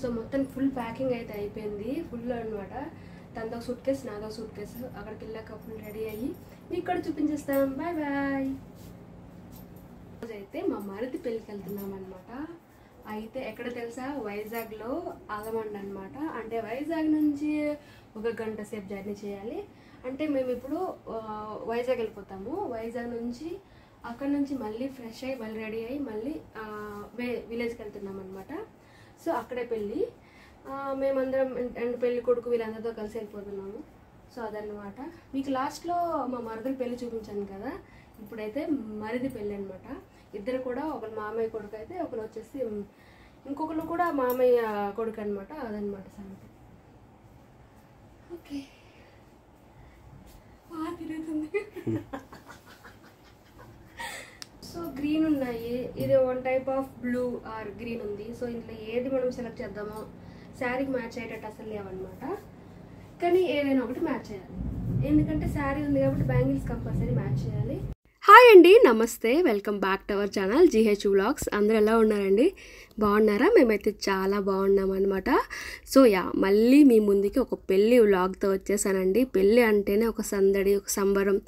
So మొత్తం full packing అయితే అయిపోయింది, ఫుల్ అనమాట. తనతో సూట్ కేసు, నాదో సూట్ కేసు. అక్కడికి వెళ్ళాక ఫుల్ రెడీ అయ్యి మీకు కూడా చూపించేస్తాం. Bye bye. అయితే మా మరిది పెళ్ళికి వెళ్తున్నాం అనమాట. అయితే ఎక్కడ తెలుసా, వైజాగ్లో ఆలమండ అనమాట. అంటే వైజాగ్ నుంచి 1 గంట సేపు జర్నీ చేయాలి. అంటే మేము ఇప్పుడు వైజాగ్ వెళ్ళిపోతాము. వైజాగ్ నుంచి అక్కడ నుంచి మళ్ళీ ఫ్రెష్ అయ్యి మళ్ళీ రెడీ అయ్యి మళ్ళీ విలేజ్కి వెళ్తున్నాం అనమాట. సో అక్కడే పెళ్ళి, మేమందరం అండ్ పెళ్ళి కొడుకు వీళ్ళందరితో కలిసి వెళ్ళిపోతున్నాము. సో అదనమాట. మీకు లాస్ట్లో మా మరిది పెళ్ళి చూపించాను కదా, ఇప్పుడైతే మరిది పెళ్ళి అనమాట. ఇద్దరు కూడా, ఒకరు మామయ్య కొడుకు అయితే, ఒకరు వచ్చేసి ఇంకొకరు కూడా మామయ్య కొడుకు అనమాట. అదనమాట సంగతి. ఓకే, బాగా తిరుగుతుంది. సో గ్రీన్ ఉన్నాయి, ఇది 1 type of blue or green ఉంది. సో ఇందులో ఏది మనం సెలెక్ట్ చేద్దామో, శారీకి మ్యాచ్ అయ్యేటట్టు అసలు లేవన్నమాట. కానీ ఏదైనా ఒకటి మ్యాచ్ చేయాలి, ఎందుకంటే శారీ ఉంది కాబట్టి బ్యాంగిల్స్ కంపల్సరీ మ్యాచ్ చేయాలి. హాయ్ అండి, నమస్తే, welcome back to our channel GH vlogs. అందరూ ఎలా ఉన్నారండి? బాగున్నారా? మేమైతే చాలా బాగున్నాం అనమాట. సో మళ్ళీ మీ ముందుకి ఒక పెళ్ళి వ్లాగ్తో వచ్చేసానండి. పెళ్ళి అంటేనే ఒక సందడి, ఒక సంబరం,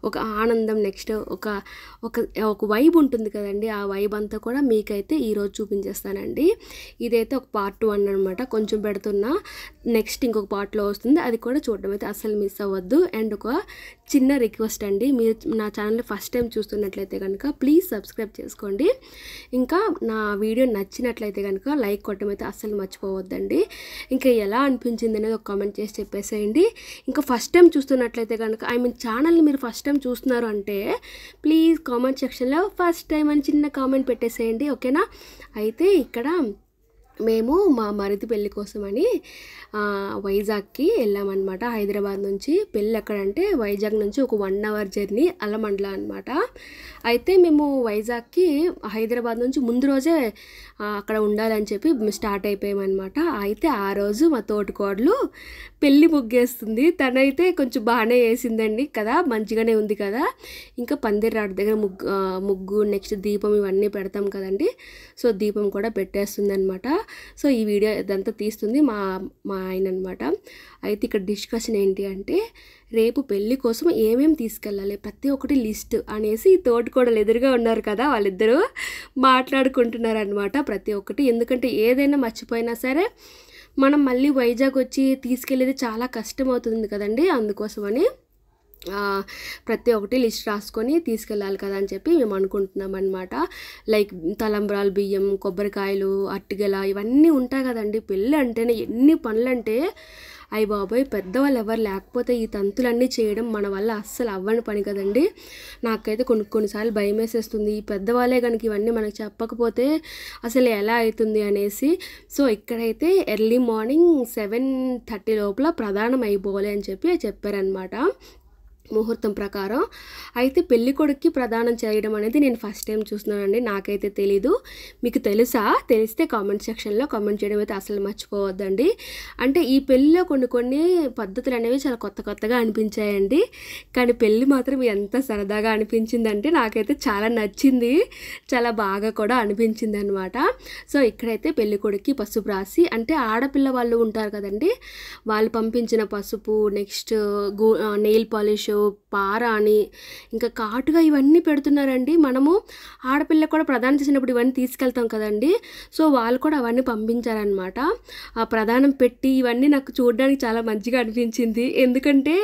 ఒక ఆనందం, నెక్స్ట్ ఒక వైబ్ ఉంటుంది కదండి. ఆ వైబ్ అంతా కూడా మీకైతే ఈరోజు చూపించేస్తానండి. ఇదైతే ఒక పార్ట్ 1 అనమాట. కొంచెం పెడుతున్నా, నెక్స్ట్ ఇంకొక పార్ట్లో వస్తుంది, అది కూడా చూడడం అయితే అస్సలు మిస్ అవ్వద్దు. అండ్ ఒక చిన్న రిక్వెస్ట్ అండి, మీరు నా ఛానల్ ఫస్ట్ టైం చూస్తున్నట్లయితే కనుక ప్లీజ్ సబ్స్క్రైబ్ చేసుకోండి. ఇంకా నా వీడియో నచ్చినట్లయితే కనుక లైక్ కొట్టడం అయితే అస్సలు మర్చిపోవద్దండి. ఇంకా ఎలా అనిపించింది అనేది ఒక కామెంట్ చేసి చెప్పేసేయండి. ఇంకా ఫస్ట్ టైం చూస్తున్నట్లయితే కనుక ఛానల్ని మీరు ఫస్ట్ టైం చూస్తున్నారు అంటే ప్లీజ్ కామెంట్ సెక్షన్లో ఫస్ట్ టైం అని చిన్న కామెంట్ పెట్టేసేయండి, ఓకేనా? అయితే ఇక్కడ మేము మా మరిది పెళ్ళి కోసమని వైజాగ్కి వెళ్ళామన్నమాట. హైదరాబాద్ నుంచి. పెళ్ళి ఎక్కడంటే వైజాగ్ నుంచి ఒక 1 అవర్ జర్నీ, అల్లమండల అనమాట. అయితే మేము వైజాగ్కి హైదరాబాద్ నుంచి ముందు రోజే అక్కడ ఉండాలని చెప్పి స్టార్ట్ అయిపోయామన్నమాట. అయితే ఆ రోజు మా తోటికోడలు పెళ్ళి ముగ్గేస్తుంది. తనైతే కొంచెం బాగానే వేసిందండి కదా, మంచిగానే ఉంది కదా. ఇంకా పందిరాడు దగ్గర ముగ్గు నెక్స్ట్ దీపం ఇవన్నీ పెడతాం కదండి. సో దీపం కూడా పెట్టేస్తుంది అనమాట. సో ఈ వీడియో ఇదంతా తీస్తుంది మా ఆయన అనమాట. అయితే ఇక్కడ డిస్కషన్ ఏంటి అంటే, రేపు పెళ్ళి కోసం ఏమేమి తీసుకెళ్ళాలి ప్రతి ఒక్కటి లిస్ట్ అనేసి తోటికోడలు ఎదురుగా ఉన్నారు కదా, వాళ్ళిద్దరూ మాట్లాడుకుంటున్నారు అనమాట ప్రతి ఒక్కటి. ఎందుకంటే ఏదైనా మర్చిపోయినా సరే మనం మళ్ళీ వైజాగ్ వచ్చి తీసుకెళ్ళేది చాలా కష్టం అవుతుంది కదండి. అందుకోసమని ప్రతి ఒక్కటి లిస్ట్ రాసుకొని తీసుకెళ్ళాలి కదా అని చెప్పి మేము అనుకుంటున్నాం అనమాట. లైక్ తలంబ్రాలు, బియ్యం, కొబ్బరికాయలు, అట్టిగల ఇవన్నీ ఉంటాయి కదండి. పెళ్ళి అంటేనే ఎన్ని పనులు అంటే, అయ్య బాబోయ్, పెద్దవాళ్ళు ఎవరు లేకపోతే ఈ తంతులన్నీ చేయడం మన వల్ల అస్సలు అవ్వని పని కదండి. నాకైతే కొన్నిసార్లు భయం వేసేస్తుంది, ఈ పెద్దవాళ్ళే కనుక ఇవన్నీ మనకు చెప్పకపోతే అసలు ఎలా అవుతుంది అనేసి. సో ఇక్కడైతే ఎర్లీ మార్నింగ్ 7:30 లోపల ప్రదానం అయిపోవాలి అని చెప్పి చెప్పారనమాట ముహూర్తం ప్రకారం. అయితే పెళ్లి కొడుక్కి ప్రదానం చేయడం అనేది నేను ఫస్ట్ టైం చూస్తున్నానండి, నాకైతే తెలీదు. మీకు తెలుసా? తెలిస్తే కామెంట్ సెక్షన్లో కామెంట్ చేయడం అయితే అసలు మర్చిపోవద్దండి. అంటే ఈ పెళ్ళిలో కొన్ని పద్ధతులు అనేవి చాలా కొత్తగా అనిపించాయండి. కానీ పెళ్ళి మాత్రం ఎంత సరదాగా అనిపించిందంటే నాకైతే చాలా నచ్చింది, చాలా బాగా కూడా అనిపించింది అనమాట. సో ఇక్కడైతే పెళ్లి కొడుక్కి పసుపు రాసి, అంటే ఆడపిల్ల వాళ్ళు ఉంటారు కదండి, వాళ్ళు పంపించిన పసుపు, నెక్స్ట్ నెయిల్ పాలిష్, పారాని, ఇంకా కాటుగా ఇవన్నీ పెడుతున్నారండి. మనము ఆడపిల్ల కూడా ప్రదానం చేసినప్పుడు ఇవన్నీ తీసుకెళ్తాం కదండి. సో వాళ్ళు కూడా అవన్నీ పంపించారనమాట. ఆ ప్రదానం పెట్టి ఇవన్నీ నాకు చూడడానికి చాలా మంచిగా అనిపించింది. ఎందుకంటే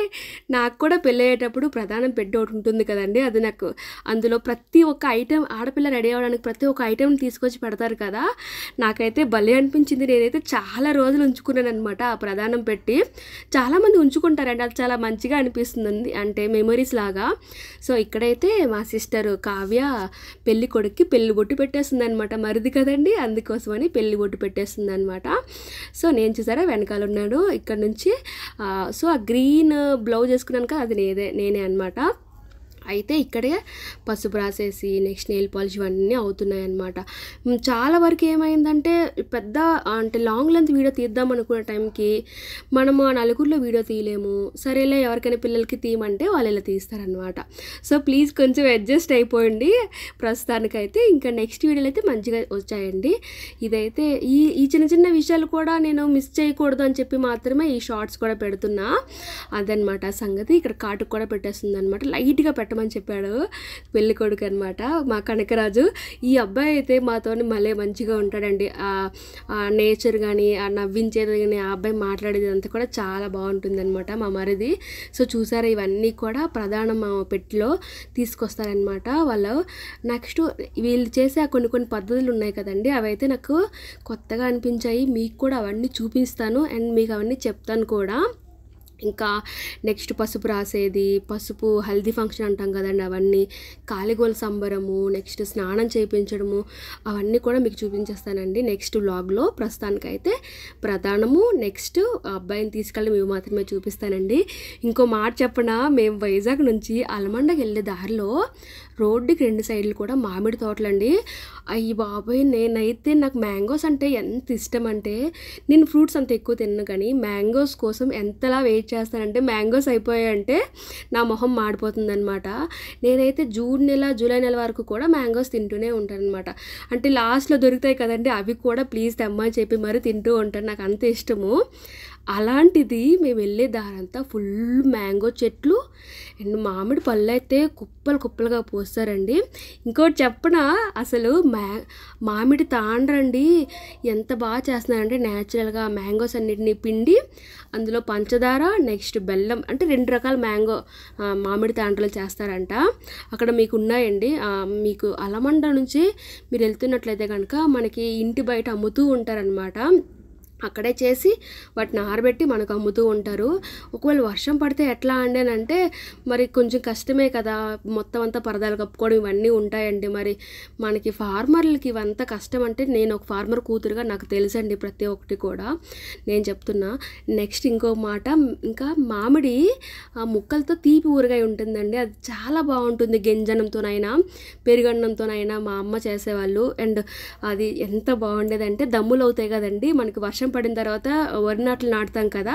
నాకు కూడా పెళ్ళి అయ్యేటప్పుడు ప్రదానం పెట్టి ఒకటి ఉంటుంది కదండి, అది నాకు అందులో ప్రతి ఒక్క ఐటెం, ఆడపిల్ల రెడీ అవ్వడానికి ప్రతి ఒక్క ఐటెం తీసుకొచ్చి పెడతారు కదా, నాకైతే భలే అనిపించింది. నేనైతే చాలా రోజులు ఉంచుకున్నాను అనమాట ఆ ప్రదానం పెట్టి. చాలామంది ఉంచుకుంటారండి, అది చాలా మంచిగా అనిపిస్తుంది, అంటే మెమరీస్ లాగా. సో ఇక్కడైతే మా సిస్టర్ కావ్య పెళ్లి కొడుక్కి పెళ్లి బొట్టు పెట్టేస్తుంది అనమాట, మరిది కదండి, అందుకోసమని పెళ్లి బొట్టు పెట్టేస్తుంది అనమాట. సో నేను చూసారా వెనకాల ఉన్నాడు ఇక్కడ నుంచి. సో ఆ గ్రీన్ బ్లౌజ్ వేసుకున్నాను కదా, అది నేనే అనమాట. అయితే ఇక్కడే పసుపు రాసేసి నెక్స్ట్ నెయిల్ పాలిష్ ఇవన్నీ అవుతున్నాయి అన్నమాట. చాలా వరకు ఏమైందంటే పెద్ద అంటే లాంగ్ లెంత్ వీడియో తీద్దాం అనుకునే టైంకి మనము ఆ నలుగురిలో వీడియో తీయలేము. సరేలే ఎవరికైనా పిల్లలకి తీయమంటే వాళ్ళు ఇలా తీస్తారనమాట. సో ప్లీజ్ కొంచెం అడ్జస్ట్ అయిపోయింది. ప్రస్తుతానికైతే ఇంకా నెక్స్ట్ వీడియోలు అయితే మంచిగా వచ్చాయండి. ఇదైతే ఈ చిన్న చిన్న విషయాలు కూడా నేను మిస్ చేయకూడదు అని చెప్పి మాత్రమే ఈ షార్ట్స్ కూడా పెడుతున్నా. అదనమాట సంగతి. ఇక్కడ కాటుకు కూడా పెట్టేస్తుంది అనమాట. లైట్గా పెట్టమని చెప్పాడు పెళ్లి కొడుకు అనమాట మా కనకరాజు. ఈ అబ్బాయి అయితే మాతోని మళ్ళీ మంచిగా ఉంటాడండి. ఆ నేచర్ కానీ ఆ నవ్వించేది కానీ ఆ అబ్బాయి మాట్లాడేది అంతా కూడా చాలా బాగుంటుంది అనమాట మా మరిది. సో చూసారా ఇవన్నీ కూడా ప్రధాన మా పెట్టిలో తీసుకొస్తారనమాట వాళ్ళు. నెక్స్ట్ వీళ్ళు చేసే కొన్ని పద్ధతులు ఉన్నాయి కదండి, అవైతే నాకు కొత్తగా అనిపించాయి. మీకు కూడా అవన్నీ చూపిస్తాను అండ్ మీకు అవన్నీ చెప్తాను కూడా. ఇంకా నెక్స్ట్ పసుపు రాసేది, పసుపు హల్దీ ఫంక్షన్ అంటాం కదండి, అవన్నీ కాలిగోల సంబరము, నెక్స్ట్ స్నానం చేయించడము, అవన్నీ కూడా మీకు చూపించేస్తానండి నెక్స్ట్ వ్లాగ్లో. ప్రస్తుతానికైతే ప్రధానము నెక్స్ట్ అబ్బాయిని తీసుకెళ్ళి మేము మాత్రమే చూపిస్తానండి. ఇంకో మాట చెప్పనా, మేము వైజాగ్ నుంచి అలమండకి వెళ్ళే దారిలో రోడ్డుకి 2 సైడ్లు కూడా మామిడి తోటలండి. అయ్యి బాబాయ్, నేనైతే నాకు మ్యాంగోస్ అంటే ఎంత ఇష్టం అంటే, నేను ఫ్రూట్స్ అంత ఎక్కువ తిన్నాను కానీ మ్యాంగోస్ కోసం ఎంతలా వెయిట్ చేస్తానంటే మ్యాంగోస్ అయిపోయాయంటే నా మొహం మాడిపోతుందనమాట. నేనైతే జూన్ నెల జూలై నెల వరకు కూడా మ్యాంగోస్ తింటూనే ఉంటాను అనమాట. అంటే లాస్ట్లో దొరుకుతాయి కదండి, అవి కూడా ప్లీజ్ తెమ్మని చెప్పి మరి తింటూ ఉంటాను, నాకు అంత ఇష్టము. అలాంటిది మేము వెళ్ళే దారంతా ఫుల్ మ్యాంగో చెట్లు అండ్ మామిడి పళ్ళు అయితే కుప్పలుగా పోస్తారండి. ఇంకోటి చెప్పనా, అసలు మామిడి తాండ్రండి ఎంత బాగా చేస్తున్నారంటే న్యాచురల్గా మ్యాంగోస్ అన్నిటిని పిండి అందులో పంచదార నెక్స్ట్ బెల్లం అంటే 2 రకాల మామిడి తాండ్రలు చేస్తారంట. అక్కడ మీకు ఉన్నాయండి. మీకు అలమండ నుంచి మీరు వెళ్తున్నట్లయితే కనుక మనకి ఇంటి బయట అమ్ముతూ ఉంటారనమాట. అక్కడే చేసి వాటిని ఆరబెట్టి మనకు అమ్ముతూ ఉంటారు. ఒకవేళ వర్షం పడితే ఎట్లా అంటే మరి కొంచెం కష్టమే కదా, మొత్తం అంతా పరదాలు కప్పుకోవడం ఇవన్నీ ఉంటాయండి. మరి మనకి ఫార్మర్లకి ఇవంతా కష్టం అంటే, నేను ఒక ఫార్మర్ కూతురుగా నాకు తెలుసండి ప్రతి ఒక్కటి కూడా నేను చెప్తున్నా. నెక్స్ట్ ఇంకో మాట, ఇంకా మామిడి ముక్కలతో తీపి ఊరగాయ ఉంటుందండి, అది చాలా బాగుంటుంది. గింజనంతోనైనా పెరుగన్నంతోనైనా మా అమ్మ చేసేవాళ్ళు. అండ్ అది ఎంత బాగుండేదంటే దమ్ములు అవుతాయి కదండి, మనకి వర్షం పడిన తర్వాత వరి నాట్లు నాటుతాం కదా,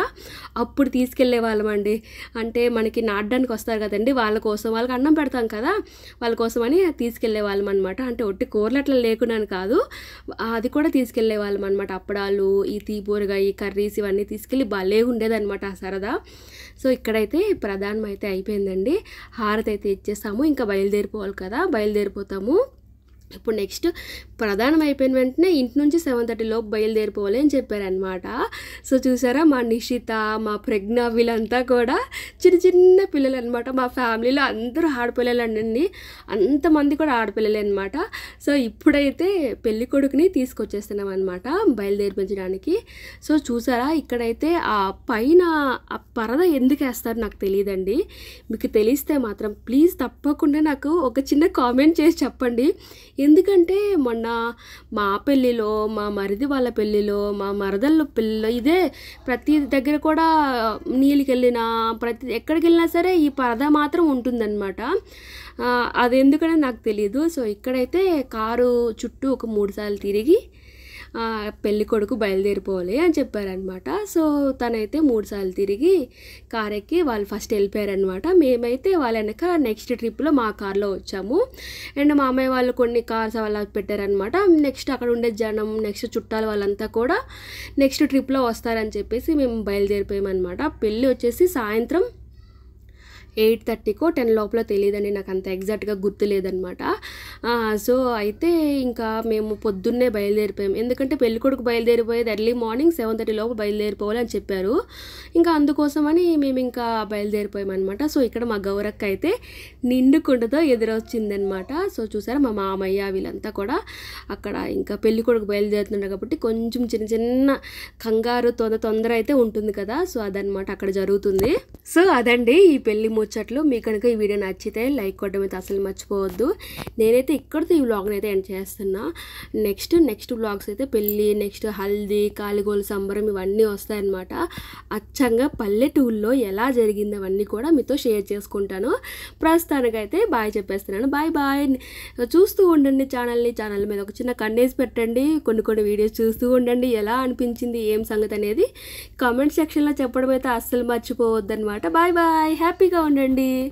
అప్పుడు తీసుకెళ్లే వాళ్ళం అండి. అంటే మనకి నాటడానికి వస్తారు కదండి, వాళ్ళ కోసం, వాళ్ళకి అన్నం పెడతాం కదా, వాళ్ళ కోసం అని తీసుకెళ్లే వాళ్ళం అనమాట. అంటే ఒట్టి కూరలు అట్లా లేకున్నాను కాదు, అది కూడా తీసుకెళ్లే వాళ్ళం అనమాట. అప్పడాలు, ఈ తీపూరగా, ఈ కర్రీస్ ఇవన్నీ తీసుకెళ్ళి భలే ఉండేదన్నమాట ఆ సరదా. సో ఇక్కడైతే ప్రధానం అయితే అయిపోయిందండి, హారతి అయితే ఇచ్చేసాము. ఇంకా బయలుదేరిపోవాలి కదా, బయలుదేరిపోతాము. ఇప్పుడు నెక్స్ట్ ప్రధానం అయిపోయిన వెంటనే ఇంటి నుంచి 7:30 లోపు బయలుదేరిపోవాలి అని చెప్పారనమాట. సో చూసారా మా నిషిత, మా ప్రజ్ఞ వీళ్ళంతా కూడా చిన్న పిల్లలు అనమాట. మా ఫ్యామిలీలో అందరూ ఆడపిల్లలండి, అంతమంది కూడా ఆడపిల్లలే అనమాట. సో ఇప్పుడైతే పెళ్లి కొడుకుని తీసుకొచ్చేస్తున్నాం అనమాట బయలుదేరిపించడానికి. సో చూసారా ఇక్కడైతే ఆ పైన ఆ పరద ఎందుకు వేస్తారు నాకు తెలియదండి. మీకు తెలిస్తే మాత్రం ప్లీజ్ తప్పకుండా నాకు ఒక చిన్న కామెంట్ చేసి చెప్పండి. ఎందుకంటే మొన్న మా పెళ్ళిలో, మా మరిది వాళ్ళ పెళ్ళిలో, మా మరదళ్ళ పెళ్ళిలో ఇదే ప్రతి దగ్గర కూడా నీళ్ళకి వెళ్ళినా ఎక్కడికి వెళ్ళినా సరే ఈ పరద మాత్రం ఉంటుందన్నమాట. అది ఎందుకనే నాకు తెలియదు. సో ఇక్కడైతే కారు చుట్టూ ఒక 3 సార్లు తిరిగి పెళ్లి కొడుకు బయలుదేరిపోవాలి అని చెప్పారనమాట. సో తనైతే 3 సార్లు తిరిగి కార్ ఎక్కి వాళ్ళు ఫస్ట్ వెళ్ళిపోయారనమాట. మేమైతే వాళ్ళ వెనక నెక్స్ట్ ట్రిప్లో మా కార్లో వచ్చాము. అండ్ మా అమ్మాయి వాళ్ళు కొన్ని కార్స్ అలా పెట్టారనమాట. నెక్స్ట్ అక్కడ ఉండే జనం, నెక్స్ట్ చుట్టాలు వాళ్ళంతా కూడా నెక్స్ట్ ట్రిప్లో వస్తారని చెప్పేసి మేము బయలుదేరిపోయామన్నమాట. పెళ్ళి వచ్చేసి సాయంత్రం 8:30కో 10 లోపల తెలియదండి, నాకు అంత ఎగ్జాక్ట్గా గుర్తు లేదనమాట. సో అయితే ఇంకా మేము పొద్దున్నే బయలుదేరిపోయాం. ఎందుకంటే పెళ్ళికొడుకు బయలుదేరిపోయేది ఎర్లీ మార్నింగ్ 7:30 లోపు బయలుదేరిపోవాలి అని చెప్పారు. ఇంకా అందుకోసమని మేము ఇంకా బయలుదేరిపోయామన్నమాట. సో ఇక్కడ మా గౌరక్క అయితే నిండు కుండతో ఎదురొచ్చిందనమాట. సో చూసారా మా మామయ్య వీళ్ళంతా కూడా అక్కడ ఇంకా పెళ్ళికొడుకు బయలుదేరుతున్నారు కాబట్టి కొంచెం చిన్న కంగారు తొందర అయితే ఉంటుంది కదా. సో అదనమాట అక్కడ జరుగుతుంది. సో అదండి ఈ పెళ్లి ముచ్చట్లు. మీకు కనుక ఈ వీడియో నచ్చితే లైక్ కొట్టడం అయితే అసలు మర్చిపోవద్దు. నేనైతే ఇక్కడితో ఈ వ్లాగ్ని అయితే ఎండ్ చేస్తున్నా. నెక్స్ట్ వ్లాగ్స్ అయితే పెళ్ళి, నెక్స్ట్ హల్దీ, కాలిగోలు సంబరం ఇవన్నీ వస్తాయన్నమాట. అచ్చంగా పల్లెటూళ్ళలో ఎలా జరిగింది అవన్నీ కూడా మీతో షేర్ చేసుకుంటాను. ప్రస్తుతానికైతే బాయ్ చెప్పేస్తున్నాను. బాయ్. చూస్తూ ఉండండి ఛానల్ మీద ఒక చిన్న కన్నేసి పెట్టండి. కొన్ని వీడియోస్ చూస్తూ ఉండండి. ఎలా అనిపించింది ఏం సంగతి అనేది కామెంట్ సెక్షన్లో చెప్పడం అయితే అస్సలు మర్చిపోవద్దన్నమాట. బాయ్ హ్యాపీగా ఉండండి.